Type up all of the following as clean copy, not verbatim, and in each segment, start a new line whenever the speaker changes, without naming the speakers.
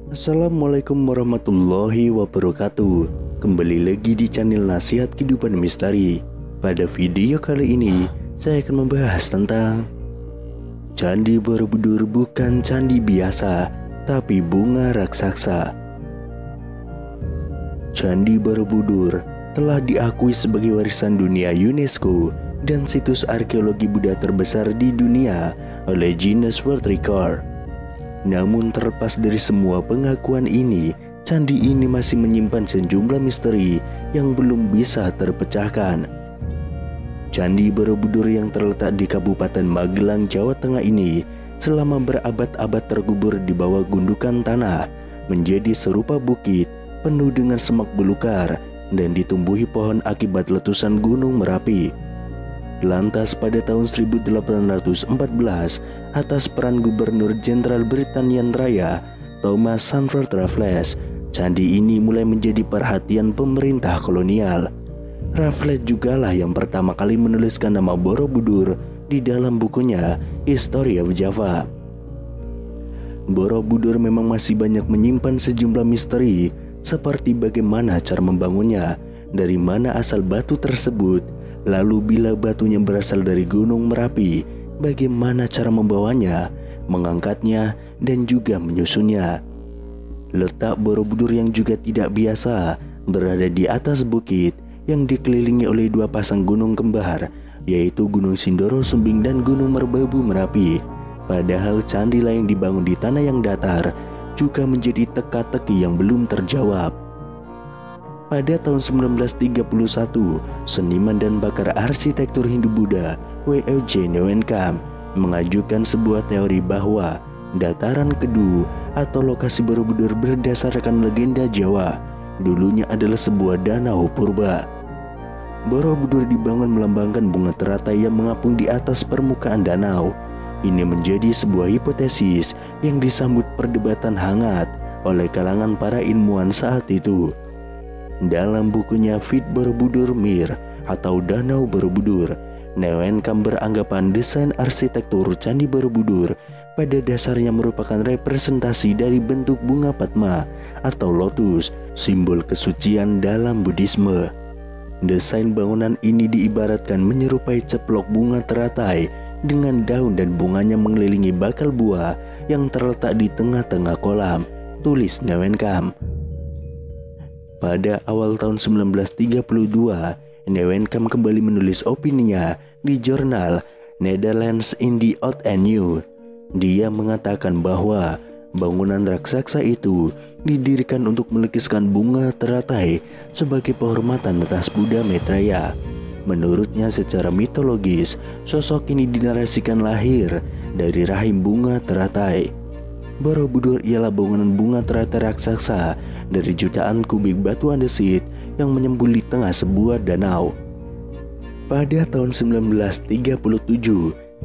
Assalamualaikum warahmatullahi wabarakatuh. Kembali lagi di channel Nasihat Kehidupan Misteri. Pada video kali ini saya akan membahas tentang Candi Borobudur bukan candi biasa, tapi bunga raksasa. Candi Borobudur telah diakui sebagai warisan dunia UNESCO dan situs arkeologi Buddha terbesar di dunia oleh Guinness World Record. Namun terlepas dari semua pengakuan ini, candi ini masih menyimpan sejumlah misteri yang belum bisa terpecahkan. Candi Borobudur yang terletak di Kabupaten Magelang, Jawa Tengah ini selama berabad-abad terkubur di bawah gundukan tanah, menjadi serupa bukit penuh dengan semak belukar dan ditumbuhi pohon akibat letusan Gunung Merapi. Lantas pada tahun 1814, atas peran Gubernur Jenderal Britania Raya Thomas Sandford Raffles, candi ini mulai menjadi perhatian pemerintah kolonial. Raffles jugalah yang pertama kali menuliskan nama Borobudur di dalam bukunya History of Java. Borobudur memang masih banyak menyimpan sejumlah misteri, seperti bagaimana cara membangunnya, dari mana asal batu tersebut, lalu bila batunya berasal dari Gunung Merapi, bagaimana cara membawanya, mengangkatnya, dan juga menyusunnya. Letak Borobudur yang juga tidak biasa berada di atas bukit yang dikelilingi oleh dua pasang gunung kembar, yaitu Gunung Sindoro Sumbing dan Gunung Merbabu Merapi. Padahal candilah yang dibangun di tanah yang datar juga menjadi teka-teki yang belum terjawab. Pada tahun 1931, seniman dan pakar arsitektur Hindu-Buddha W.E.J. Newenkam mengajukan sebuah teori bahwa dataran Kedu atau lokasi Borobudur berdasarkan legenda Jawa dulunya adalah sebuah danau purba. Borobudur dibangun melambangkan bunga teratai yang mengapung di atas permukaan danau. Ini menjadi sebuah hipotesis yang disambut perdebatan hangat oleh kalangan para ilmuwan saat itu. Dalam bukunya Fit Borobudur Mir atau Danau Borobudur, Newenkam beranggapan desain arsitektur Candi Borobudur pada dasarnya merupakan representasi dari bentuk bunga Padma atau lotus, simbol kesucian dalam Buddhisme. Desain bangunan ini diibaratkan menyerupai ceplok bunga teratai dengan daun dan bunganya mengelilingi bakal buah yang terletak di tengah-tengah kolam, tulis Newenkam. Pada awal tahun 1932, Newenkam kembali menulis opininya di jurnal Netherlands in the Old and New. Dia mengatakan bahwa bangunan raksasa itu didirikan untuk melukiskan bunga teratai sebagai penghormatan atas Buddha Maitreya. Menurutnya secara mitologis, sosok ini dinarasikan lahir dari rahim bunga teratai. Borobudur ialah bangunan bunga teratai raksasa dari jutaan kubik batu andesit yang menyembul di tengah sebuah danau. Pada tahun 1937,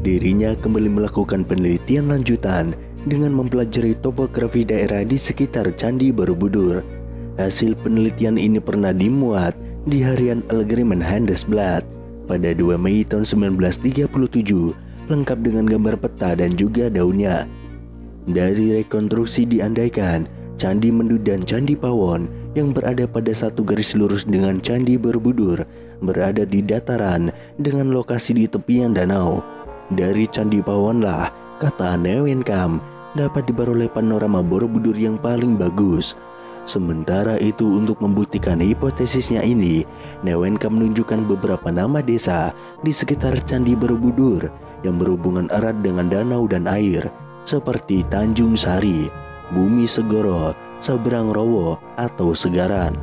dirinya kembali melakukan penelitian lanjutan dengan mempelajari topografi daerah di sekitar Candi Borobudur. Hasil penelitian ini pernah dimuat di harian Algemeen Handelsblad pada 2 Mei tahun 1937, lengkap dengan gambar peta dan juga daunnya. Dari rekonstruksi diandaikan Candi Mendu dan Candi Pawon yang berada pada satu garis lurus dengan Candi Borobudur berada di dataran dengan lokasi di tepian danau. Dari Candi Pawon lah, kata Newenkam, dapat diperoleh panorama Borobudur yang paling bagus. Sementara itu, untuk membuktikan hipotesisnya ini, Newenkam menunjukkan beberapa nama desa di sekitar Candi Borobudur yang berhubungan erat dengan danau dan air, seperti Tanjung Sari, Bumi Segoro, Seberang Rowo, atau Segaran.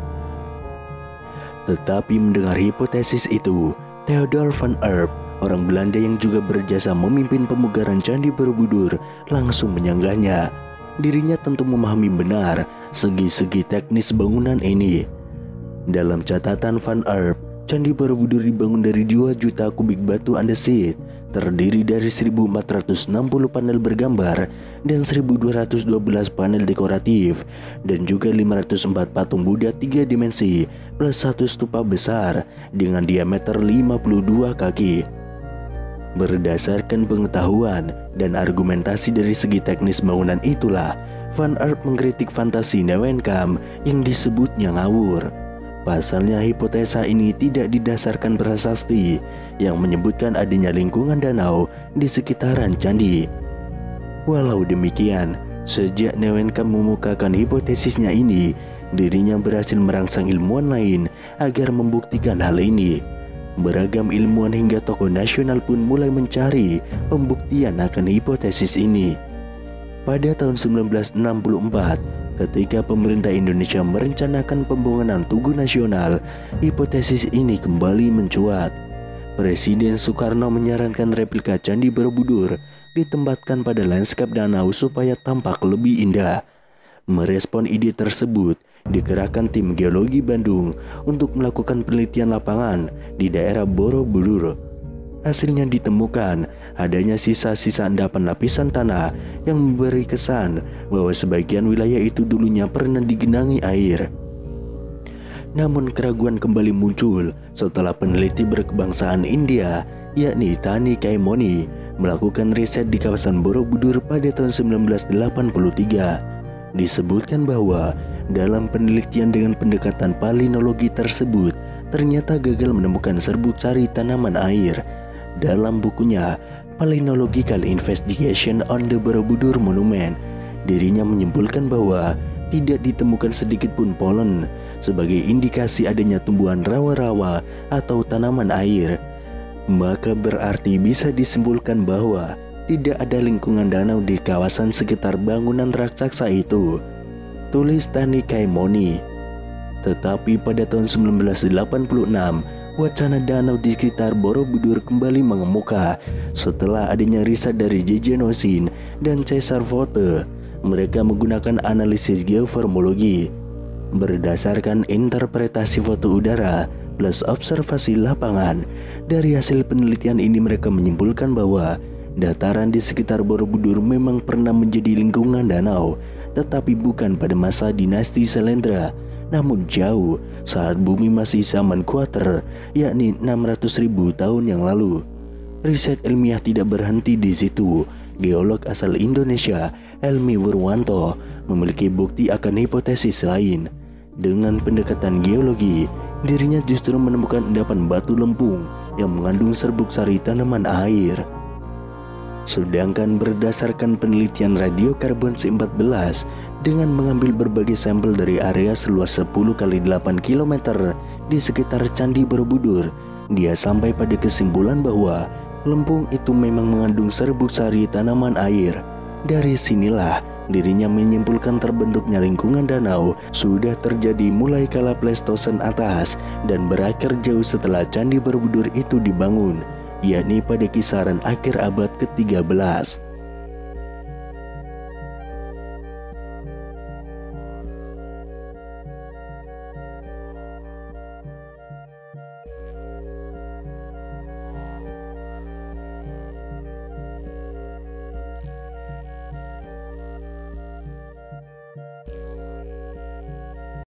Tetapi mendengar hipotesis itu, Theodor van Erp, orang Belanda yang juga berjasa memimpin pemugaran Candi Borobudur, langsung menyanggahnya. Dirinya tentu memahami benar segi-segi teknis bangunan ini. Dalam catatan Van Erp, Candi Borobudur dibangun dari 2 juta kubik batu andesit, terdiri dari 1460 panel bergambar dan 1212 panel dekoratif, dan juga 504 patung Buddha 3 dimensi plus 1 stupa besar dengan diameter 52 kaki. Berdasarkan pengetahuan dan argumentasi dari segi teknis bangunan itulah, Van Earp mengkritik fantasi Neuwenkamp yang disebutnya ngawur. Pasalnya hipotesa ini tidak didasarkan prasasti yang menyebutkan adanya lingkungan danau di sekitaran candi. Walau demikian, sejak Neuwenkamp memukakan hipotesisnya ini, dirinya berhasil merangsang ilmuwan lain agar membuktikan hal ini. Beragam ilmuwan hingga tokoh nasional pun mulai mencari pembuktian akan hipotesis ini. Pada tahun 1964, ketika pemerintah Indonesia merencanakan pembangunan Tugu Nasional, hipotesis ini kembali mencuat. Presiden Soekarno menyarankan replika Candi Borobudur ditempatkan pada lanskap danau supaya tampak lebih indah. Merespon ide tersebut, dikerahkan tim geologi Bandung untuk melakukan penelitian lapangan di daerah Borobudur. Hasilnya ditemukan adanya sisa-sisa endapan lapisan tanah yang memberi kesan bahwa sebagian wilayah itu dulunya pernah digenangi air. Namun keraguan kembali muncul setelah peneliti berkebangsaan India, yakni Thani Kaimoni, melakukan riset di kawasan Borobudur pada tahun 1983. Disebutkan bahwa dalam penelitian dengan pendekatan palinologi tersebut ternyata gagal menemukan serbuk sari tanaman air. Dalam bukunya Palynological Investigation on the Borobudur Monument, dirinya menyimpulkan bahwa tidak ditemukan sedikit pun polen sebagai indikasi adanya tumbuhan rawa-rawa atau tanaman air. Maka berarti bisa disimpulkan bahwa tidak ada lingkungan danau di kawasan sekitar bangunan raksasa itu, tulis Thani Kaimoni. Tetapi pada tahun 1986, wacana danau di sekitar Borobudur kembali mengemuka setelah adanya riset dari J.J. Nosin dan Cesar Vote. Mereka menggunakan analisis geoformologi. Berdasarkan interpretasi foto udara plus observasi lapangan, dari hasil penelitian ini mereka menyimpulkan bahwa dataran di sekitar Borobudur memang pernah menjadi lingkungan danau, tetapi bukan pada masa dinasti Selendra, namun jauh saat bumi masih zaman Quarter, yakni 600.000 tahun yang lalu. Riset ilmiah tidak berhenti di situ. Geolog asal Indonesia, Helmi Wurwanto, memiliki bukti akan hipotesis lain. Dengan pendekatan geologi, dirinya justru menemukan endapan batu lempung yang mengandung serbuk sari tanaman air. Sedangkan berdasarkan penelitian radiokarbon C14 dengan mengambil berbagai sampel dari area seluas 10 kali 8 km di sekitar Candi Borobudur, dia sampai pada kesimpulan bahwa lempung itu memang mengandung serbuk sari tanaman air. Dari sinilah dirinya menyimpulkan terbentuknya lingkungan danau sudah terjadi mulai kala Pleistosen atas dan berakhir jauh setelah Candi Borobudur itu dibangun, yakni pada kisaran akhir abad ke-13.